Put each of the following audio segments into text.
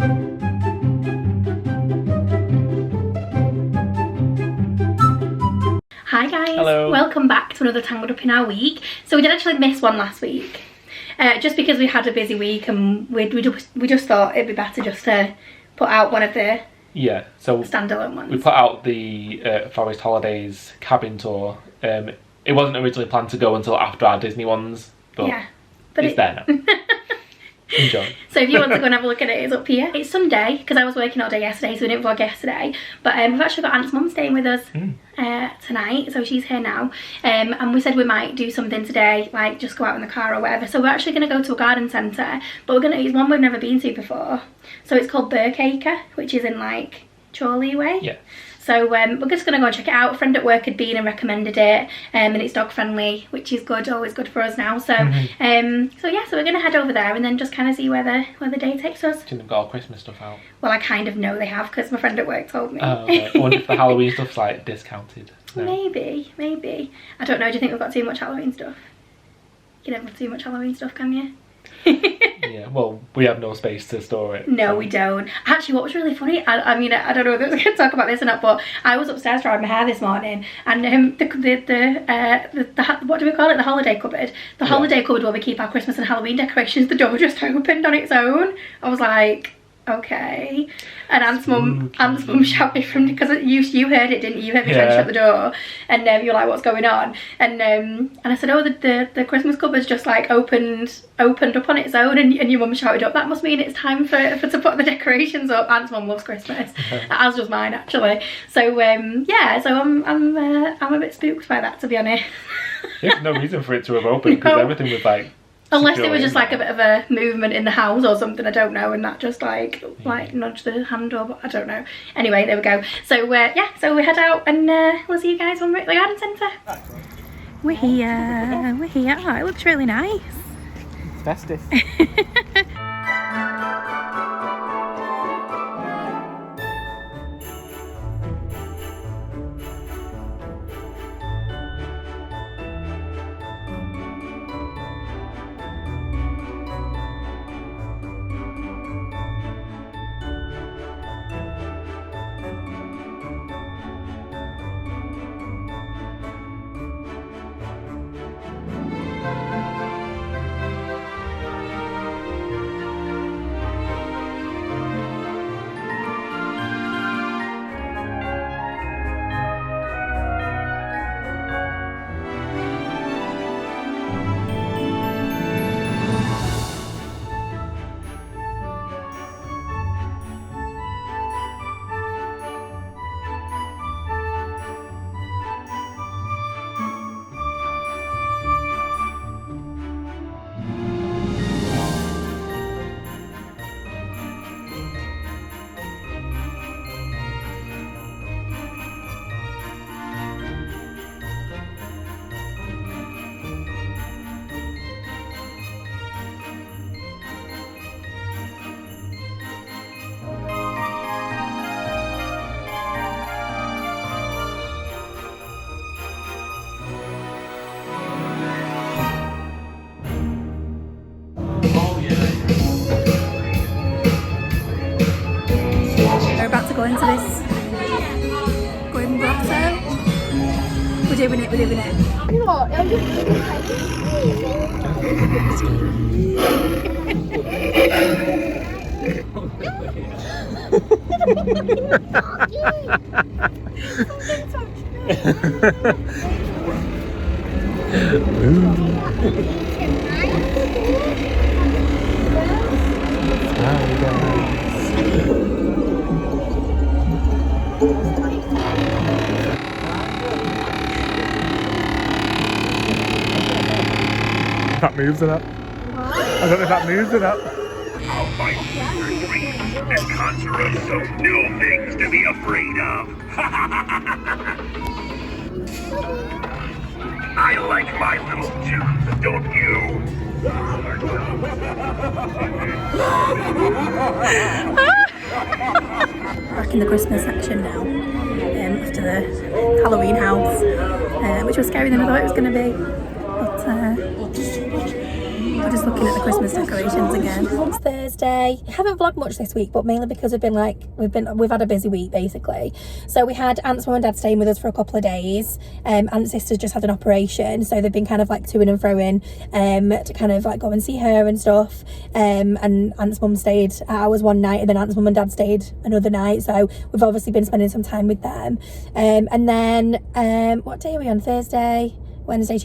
Hi guys, hello. Welcome back to another Tangled Up In Our week. So we did actually miss one last week, just because we had a busy week and we just thought it'd be better just to put out one of the standalone ones. We put out the Forest Holidays cabin tour. It wasn't originally planned to go until after our Disney ones, but it's there now. Enjoy. So if you want to go and have a look at it, it's up here. It's Sunday because I was working all day yesterday, so we didn't vlog yesterday. But we've actually got Aunt's mum staying with us tonight, so she's here now. And we said we might do something today, like just go out in the car or whatever. So we're actually going to go to a garden centre, but it's one we've never been to before. So it's called Birkacre, which is in like Chorley way. Yeah. So we're just going to go and check it out. A friend at work had been and recommended it, and it's dog friendly, which is good, always good for us now. So so we're going to head over there and then just kind of see where the day takes us. Do you think they've got all Christmas stuff out? Well, I kind of know they have because my friend at work told me. Oh, okay. I wonder if the Halloween stuff's like discounted. No. Maybe. I don't know, do you think we've got too much Halloween stuff? You can never have too much Halloween stuff, can you? Yeah, well, we have no space to store it. No, we don't. Actually, what was really funny, I mean, I don't know if we're going to talk about this or not, but I was upstairs drying my hair this morning, and the what do we call it? The holiday cupboard. The holiday cupboard where we keep our Christmas and Halloween decorations, the door just opened on its own. I was like, okay. And Aunt's mum shouted from, because you heard it, didn't you? You heard me trying to shut the door, and you're like, what's going on? And I said, oh, the Christmas cupboard's just like opened up on its own, and your mum shouted up, that must mean it's time for to put the decorations up. Aunt's mum loves Christmas, as does mine actually. So yeah, so I'm a bit spooked by that, to be honest. There's no reason for it to have opened because everything was like. Unless there was just like a bit of a movement in the house or something, I don't know, and that just like nudged the handle, but I don't know. Anyway, there we go. So yeah, so we head out and we'll see you guys when we're at the garden centre. We're here. Oh, it looks really nice. It's festive. We're about to go into this golden grotto. We're doing it. That moves it up. I don't know if that moves it up. I'll fight your dreams and conjure us some new things to be afraid of. I like my little juice, don't you? Back in the Christmas section now, after the Halloween house, which was scarier than I thought it was going to be. But we're just looking at the Christmas decorations again. It's Thursday. I haven't vlogged much this week, but mainly because we've had a busy week basically. So we had Aunt's mum and dad staying with us for a couple of days. Aunt's sister's just had an operation, so they've been kind of like to and froing to kind of like go and see her and stuff. And Aunt's mum stayed at ours one night, and then Aunt's mum and dad stayed another night. So we've obviously been spending some time with them. And then what day are we on? Thursday, Wednesday,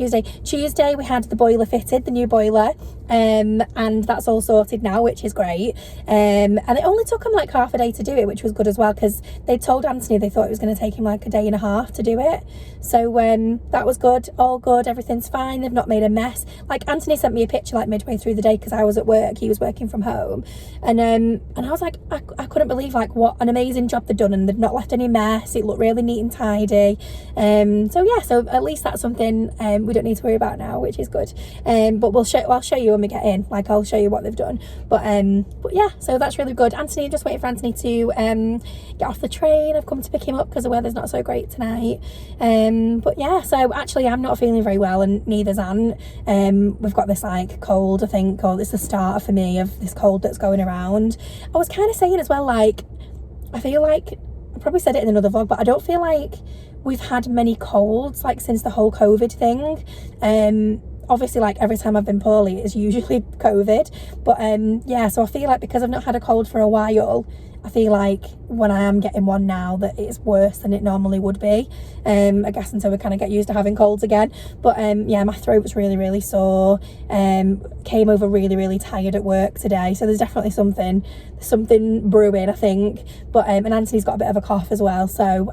Tuesday we had the boiler fitted, the new boiler, and that's all sorted now, which is great. And it only took them like half a day to do it, which was good as well, because they told Anthony they thought it was going to take him like a day and a half to do it. So that was good, all good, everything's fine, they've not made a mess. Like Anthony sent me a picture like midway through the day because I was at work, he was working from home, and I was like, I couldn't believe like what an amazing job they'd done, and they'd not left any mess. It looked really neat and tidy. So yeah, so at least that's something we don't need to worry about now, which is good. But I'll show you when we get in, like I'll show you what they've done. But yeah, so that's really good. Anthony, just waiting for Anthony to get off the train. I've come to pick him up because the weather's not so great tonight. But yeah, so actually I'm not feeling very well, and neither's Aunt. We've got this like cold, I think, or it's the start for me of this cold that's going around. I was kind of saying as well, like I feel like I probably said it in another vlog, but I don't feel like we've had many colds like since the whole COVID thing. Obviously like every time I've been poorly it's usually COVID, but yeah, so I feel like because I've not had a cold for a while, I feel like when I am getting one now that it's worse than it normally would be. I guess until we kind of get used to having colds again. But yeah, my throat was really sore. Came over really tired at work today, so there's definitely something brewing, I think. But and Anthony's got a bit of a cough as well, so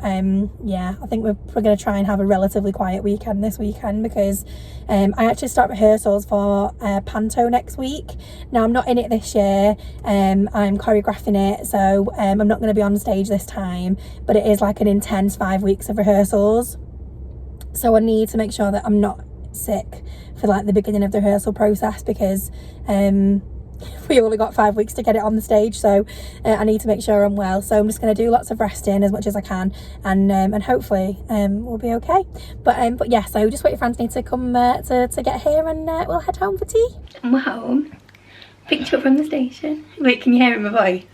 yeah, I think we're going to try and have a relatively quiet weekend this weekend, because I actually start rehearsals for Panto next week. Now I'm not in it this year, I'm choreographing it, so I'm not going to be on stage this time, but it is like an intense 5 weeks of rehearsals, so I need to make sure that I'm not sick for like the beginning of the rehearsal process, because we only got 5 weeks to get it on the stage, so I need to make sure I'm well. So I'm just going to do lots of resting as much as I can, and hopefully we'll be okay. But yeah, so just wait for Anthony to come to get here, and we'll head home for tea. And we're home. Picked you up from the station. Wait, can you hear in my voice?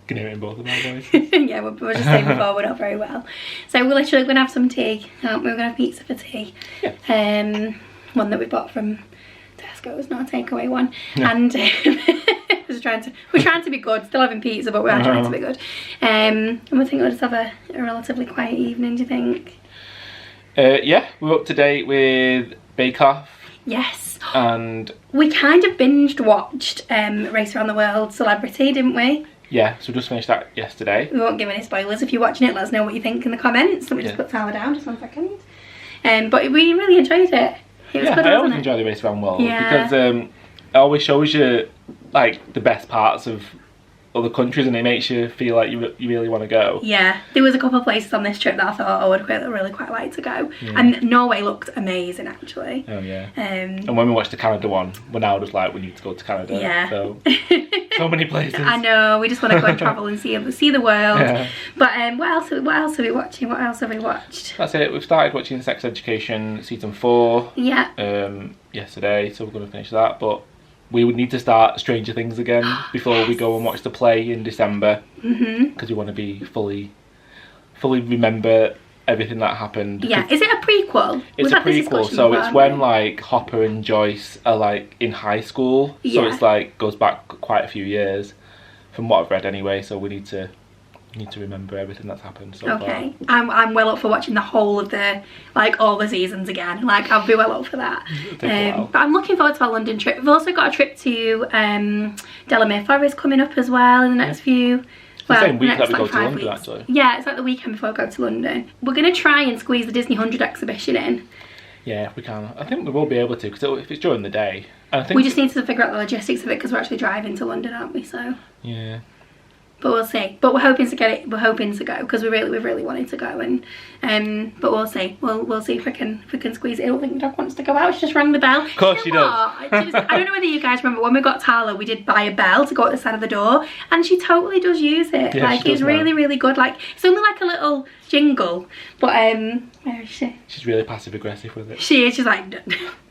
Can hear it in both of my voices. Yeah, we're just saying before we're not very well. So we're literally going to have some tea. We're going to have pizza for tea. Yeah. One that we bought from Tesco's, not a takeaway one. Yeah. And we're trying to be good, still having pizza, but we are trying to be good. And we think we'll just have a relatively quiet evening, do you think? Yeah, we're up to date with Bake Off. Yes. And we kind of binged watched Race Around the World Celebrity, didn't we? Yeah, so we just finished that yesterday. We won't give any spoilers. If you're watching it, let us know what you think in the comments. Let me just put Tyler down just 1 second. But we really enjoyed it. It was good, I always wasn't it? enjoy the Race Around the World, because it always shows you like the best parts of other countries, and it makes you feel like you really want to go. Yeah, there was a couple of places on this trip that I thought I would really quite like to go. Yeah. And Norway looked amazing, actually. Oh yeah. And when we watched the Canada one, we're now just like, we need to go to Canada. Yeah. So many places. I know, we just want to go and travel and see the world. Yeah. But what else are we watching? What else have we watched? That's it. We've started watching Sex Education season 4. Yeah. Yesterday, so we're going to finish that, but we would need to start Stranger Things again before we go and watch the play in December, because we want to be fully remember everything that happened. Yeah, is it a prequel? It's a prequel, so it's when like Hopper and Joyce are like in high school, so it's like goes back quite a few years from what I've read anyway, so we need to remember everything that's happened so far. I'm well up for watching the whole of the all the seasons again. Like I'll be well up for that. But I'm looking forward to our London trip. We've also got a trip to Delamere Forest coming up as well in the next few. Well, the same week that we go to London, actually. Yeah, it's like the weekend before I go to London. We're going to try and squeeze the Disney 100 exhibition in. Yeah, if we can. I think we will be able to, because if it's during the day. I think we just need to figure out the logistics of it, because we're actually driving to London, aren't we? So. Yeah. But we'll see. But we're hoping to get it. We're hoping to go, because we've really wanted to go, and but we'll see. We'll see if we can squeeze it. I don't think the dog wants to go out. She just rang the bell. Of course she does. I don't know whether you guys remember when we got Tala, we did buy a bell to go at the side of the door, and she totally does use it. Yeah, like it's really good. Like it's only like a little jingle. But where is she? She's really passive aggressive with it. She is. She's like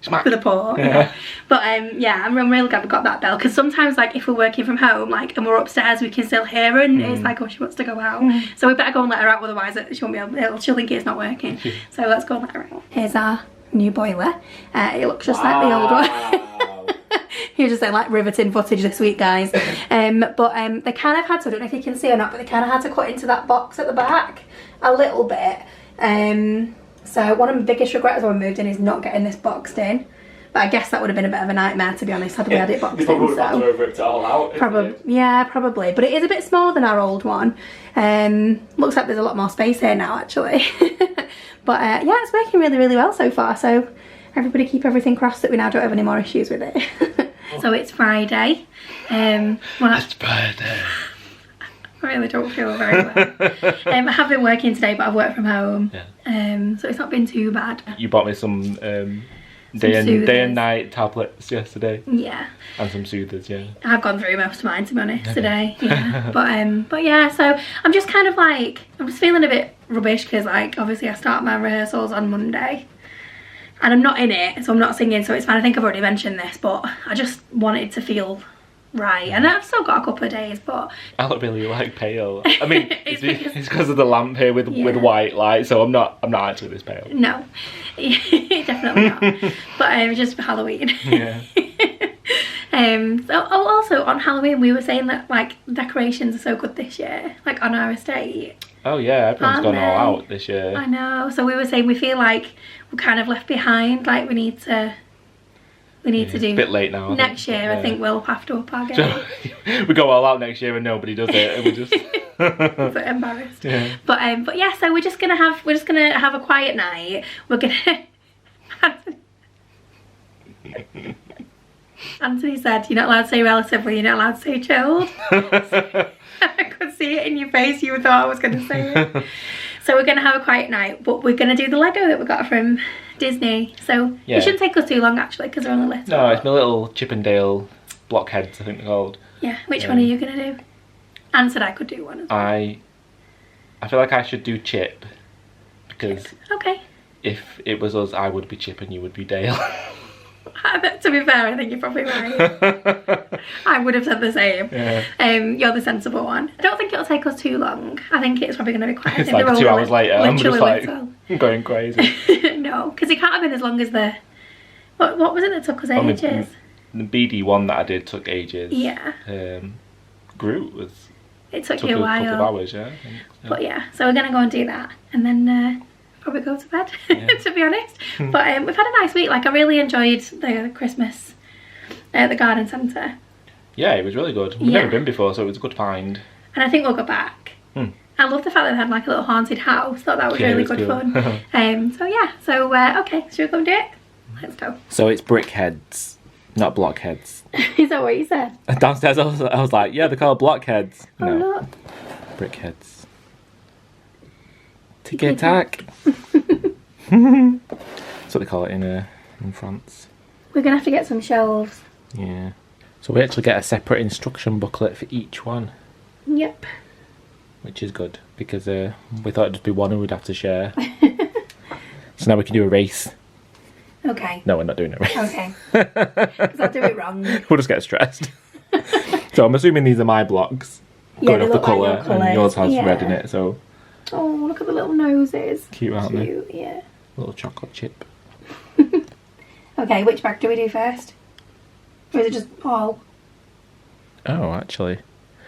Smack. with a paw. Yeah. But yeah, I'm really glad we got that bell, because sometimes like if we're working from home, like, and we're upstairs, we can still hear her, and it's like, oh, she wants to go out. So we better go and let her out, otherwise she won't be able. She'll think it's not working. So let's go and let her out. Here's our new boiler. It looks just like the old one. You're just like riveting footage this week, guys. But they kind of had to, I don't know if you can see or not, but they kind of had to cut into that box at the back a little bit. So one of my biggest regrets when we moved in is not getting this boxed in. But I guess that would have been a bit of a nightmare, to be honest, had we had it boxed in. Probably would have had to over it all out. Probably, yeah, probably. But it is a bit smaller than our old one. Looks like there's a lot more space here now, actually. But yeah, it's working really, really well so far. So everybody keep everything crossed that we now don't have any more issues with it. So it's Friday. It's Friday. I really don't feel very well. I have been working today, but I've worked from home. Yeah. So it's not been too bad. You bought me some day and night tablets yesterday. Yeah. And some soothers, yeah. I've gone through most of mine, to be honest, today. Yeah. But yeah, so I'm just kind of like, I'm just feeling a bit rubbish, because like obviously I start my rehearsals on Monday. And I'm not in it, so I'm not singing, so it's fine. I think I've already mentioned this, but I just wanted to feel right. And I've still got a couple of days, but I look really like pale. I mean, it's because of the lamp here with white light, so I'm not actually this pale. No, definitely not. But just for Halloween. Yeah. So also on Halloween we were saying that like decorations are so good this year, like on our estate. Oh yeah, everyone's gone all out this year. I know. So we were saying we feel like we're kind of left behind. Like we need to do. A bit late now. Next year, I think we'll have to up our game. We go all out next year and nobody does it, and we just a bit embarrassed. Yeah. But yeah, so we're just gonna have a quiet night. We're gonna. Anthony said, "You're not allowed to say relatively. You're not allowed to say chilled." I could see it in your face. You thought I was going to say it. So we're going to have a quiet night, but we're going to do the Lego that we got from Disney. So it shouldn't take us too long, actually, because they're only little. No, it's my little Chippendale blockheads, I think they're called. Yeah. Which one are you going to do? Anne said I could do one as well. I feel like I should do Chip, because okay. if it was us, I would be Chip and you would be Dale. To be fair, I think you're probably right. I would have said the same. Yeah. You're the sensible one. I don't think it'll take us too long. I think it's probably going to be quite. It's like 2 hours later. I'm just like going crazy. No, because it can't have been as long as the. What was it that took us ages? The BD one that I did took ages. Yeah. Groot was. It took you a while. Couple of hours, yeah. But yeah, so we're gonna go and do that, and then. Probably go to bed, to be honest. But we've had a nice week. Like I really enjoyed the Christmas at the garden centre. Yeah, it was really good. We've never been before, so it was a good find. And I think we'll go back. I love the fact that they had like a little haunted house. Thought that was really good fun. So yeah, so okay, should we go and do it? Let's go. So it's brickheads, not blockheads. Is that what you said? Downstairs I was like, yeah, they're called blockheads. Oh, no, look. Brickheads. Tic-tac. That's what they call it in France. We're gonna have to get some shelves. Yeah. So we actually get a separate instruction booklet for each one. Yep. Which is good, because we thought it'd just be one and we'd have to share. So now we can do a race. Okay. No, we're not doing a race. Okay. Because I'll do it wrong. We'll just get stressed. So I'm assuming these are my blocks. Yeah, going off the colour, and yours has red in it, so. Oh, look at the little noses. Cute, aren't they? Yeah. Little chocolate chip. Okay, which bag do we do first? Or is it just all? Oh, actually.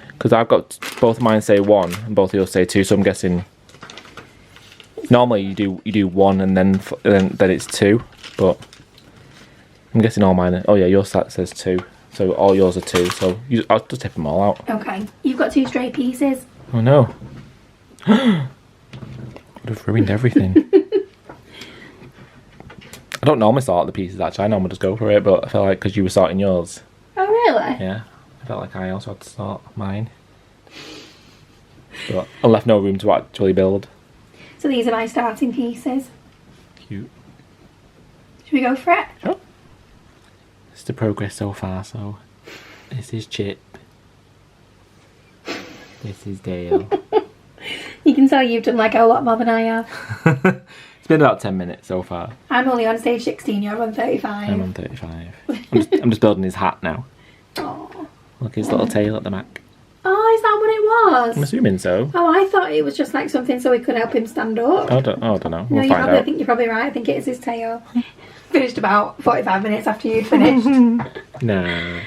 Because I've got both of mine say 1 and both of yours say 2, so I'm guessing. Normally you do 1 and then it's 2, but I'm guessing all mine. Oh yeah, yours says 2, so all yours are 2. So I'll just tip them all out. Okay, you've got 2 stray pieces. Oh no. Would have ruined everything. I don't normally sort out the pieces actually, I normally just go for it, but I feel like because you were sorting yours. Oh really? Yeah, I felt like I also had to sort mine. But I left no room to actually build. So these are my starting pieces. Cute. Should we go for it? Sure. It's the progress so far, so this is Chip. This is Dale. You can tell you've done like a lot more than I have. It's been about 10 minutes so far. I'm only on stage 16, you're on 35. I'm on 35. I'm just building his hat now. Oh. Look, his little tail at the back. Oh, is that what it was? I'm assuming so. Oh, I thought it was just like something so we could help him stand up. I don't know. No, We'll find out. I think you're probably right. I think it is his tail. Finished about 45 minutes after you'd finished. No.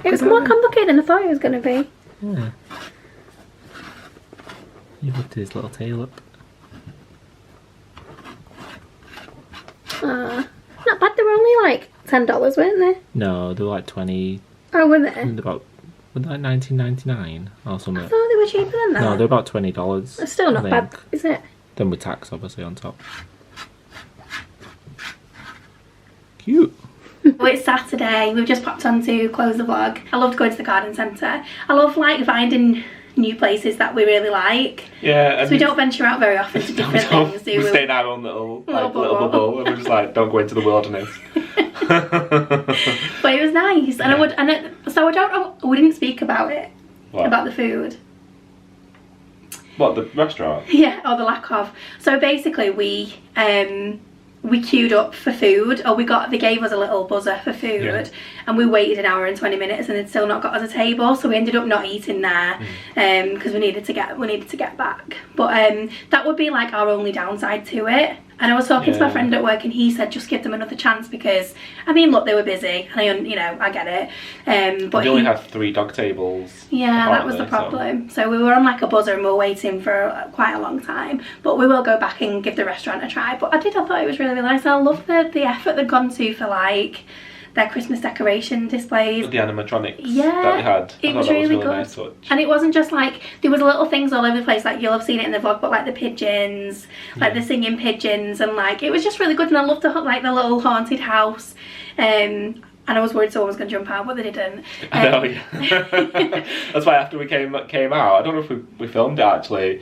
It was more complicated than I thought it was going to be. Yeah. You lifted his little tail up. Not bad. They were only like $10, weren't they? No, they were like 20. Oh, were they? About, were they like 19.99 or something? I thought they were cheaper than that. No, they're about $20. It's still not bad, is it? Then with tax, obviously, on top. Cute. Well, it's Saturday. We've just popped on to close the vlog. I loved going to the garden centre. I love like finding new places that we really like. Yeah. So we don't venture out very often to different things, do we? We stay in our own little bubble, and we're just like, don't go into the wilderness. But it was nice, and Yeah. So I don't know. We didn't speak about it. What? About the food. What, the restaurant? Yeah, or the lack of. So basically, we queued up for food, or they gave us a little buzzer for food, Yeah. and we waited an hour and 20 minutes, and they'd still not got us a table. So we ended up not eating there, because we needed to get back. But that would be like our only downside to it. And I was talking to my friend at work, and he said just give them another chance, because I mean, look, they were busy, and I get it. But we only had 3 dog tables. Yeah, that was the problem. So we were on like a buzzer, and we were waiting for quite a long time. But we will go back and give the restaurant a try. But I thought it was really, really nice. I love the effort they've gone to for like their Christmas decoration displays. The animatronics that they had. It was really good. Nice touch. And it wasn't just like, there was little things all over the place, like you'll have seen it in the vlog, but like the pigeons, like the singing pigeons, and like, it was just really good. And I loved the little haunted house. And I was worried someone was going to jump out, but they didn't. I know, yeah. That's why after we came out, I don't know if we filmed it actually,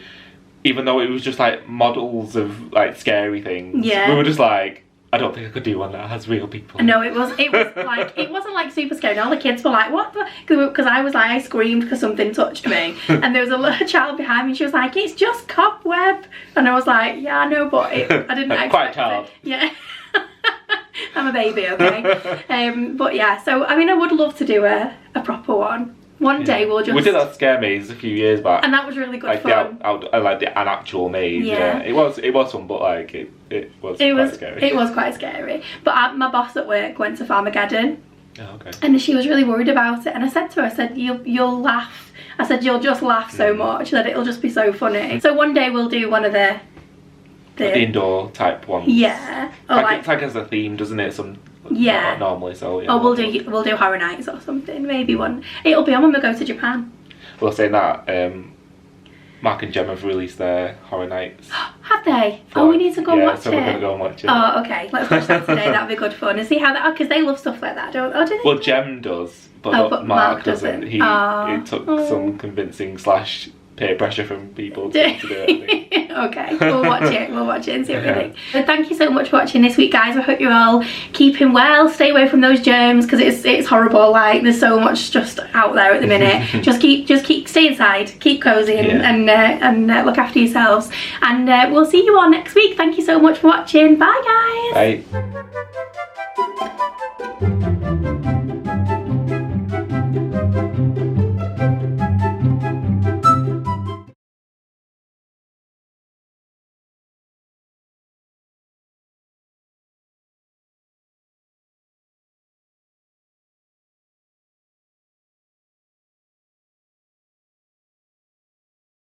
even though it was just like models of like scary things. Yeah. We were just like, I don't think I could do one that has real people. No, it was like, it wasn't like super scary. All the kids were like, what the? Because I was like, I screamed because something touched me. And there was a little child behind me, she was like, it's just cobweb. And I was like, yeah, I know, but I didn't expect quite a child. it. Yeah. I'm a baby, okay? But yeah, so I mean, I would love to do a proper one. One day we'll just... We did that scare maze a few years back. And that was really good like fun. Like an actual maze. Yeah. It was fun, but like it was quite scary. It was quite scary. But my boss at work went to Farmageddon. Oh, okay. And she was really worried about it. And I said to her, I said, you'll laugh. I said, you'll just laugh so much that it'll just be so funny. So one day we'll do one of the indoor type ones. Yeah. Or like it's like as a theme, doesn't it? Yeah. Normally, so yeah. Or we'll do horror nights or something. Maybe one. It'll be on when we go to Japan. Well, saying that, Mark and Jem have released their horror nights. Have they? Oh, we need to go and watch it. So we're gonna go and watch it. Oh, okay. Let's watch that today. That'd be good fun. And see how that, because they love stuff like that, don't they? Well, Jem does, but Mark doesn't. He took some convincing / peer pressure from people to do it, I think. Okay, we'll watch it and see what we think. So thank you so much for watching this week, guys. I hope you're all keeping well. Stay away from those germs, because it's horrible. Like, there's so much just out there at the minute. just keep stay inside, keep cozy, and look after yourselves. And we'll see you all next week. Thank you so much for watching. Bye, guys. Bye.